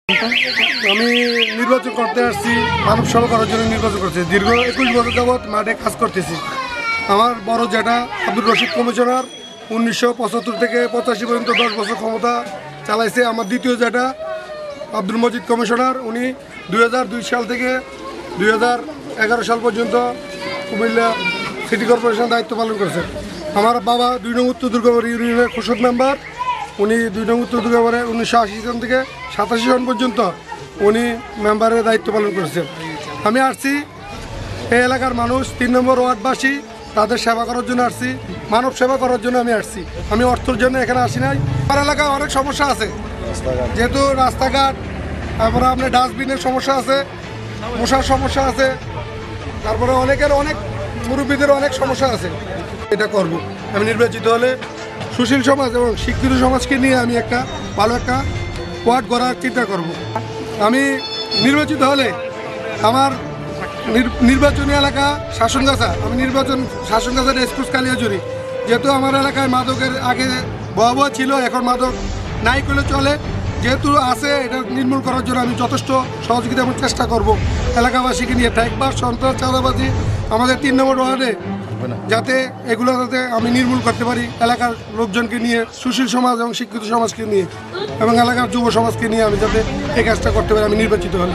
আমি নির্বাচন করতে আসছি, মানব সেবা করার জন্য নির্বাচন করছি। দীর্ঘ 21 বছর যাবৎ মাঠে কাজ করতেছি। আমার বড় জ্যাঠা আব্দুর রশিদ কমিশনার 1975 থেকে 85 পর্যন্ত 10 বছর ক্ষমতা চালাইছে। আমার দ্বিতীয় জ্যাঠা আব্দুল মজিদ কমিশনার, উনি 2002 সাল থেকে 2011 সাল পর্যন্ত কুমিল্লা সিটি কর্পোরেশন দায়িত্ব পালন করেছেন। আমার বাবা 2 নং উত্তর দুর্গাপুর ইউনিয়নের খুশদ মেম্বার, উনি 2 নং উত্তর দুর্গাপুরে 1980 সন থেকে 87 সন পর্যন্ত উনি মেম্বারের দায়িত্ব পালন করেছেন। আমি আসছি এই এলাকার মানুষ 3 নম্বর ওয়ার্ডবাসী, তাদের সেবা করার জন্য আসছি, মানব সেবা করার জন্য আমি আসছি। আমি অর্থের জন্য এখানে আসি নাই। আমার এলাকায় অনেক সমস্যা আছে, যেহেতু রাস্তাঘাট, তারপরে আপনার ডাস্টবিনের সমস্যা আছে, মশার সমস্যা আছে, তারপরে অনেক মুরব্বীদের অনেক সমস্যা আছে। এটা করব আমি নির্বাচিত হলে সুশীল সমাজ এবং শিক্ষিত সমাজকে নিয়ে আমি একটা ভালো একটা ওয়ার্ড গড়ার চিন্তা করব। আমি নির্বাচিত হলে আমার নির্বাচনী এলাকা শাসনগাছা, আমি শাসনগাছা রেসকোর্স কালিয়াজুরি। যেহেতু আমার এলাকায় মাদকের আগে ভয়াবহ ছিল, এখন মাদক নাই করলে চলে, যেহেতু আছে, এটা নির্মূল করার জন্য আমি যথেষ্ট সহযোগিতা এবং চেষ্টা করব এলাকাবাসীকে নিয়ে। একবার সন্ত্রাস চাঁদাবাজি আমাদের 3 নম্বর ওয়ার্ডে যাতে এগুলো যাতে আমি নির্মূল করতে পারি, এলাকার লোকজনকে নিয়ে, সুশীল সমাজ এবং শিক্ষিত সমাজকে নিয়ে এবং এলাকার যুব সমাজকে নিয়ে আমি যাতে এই কাজটা করতে পারি আমি নির্বাচিত হলে।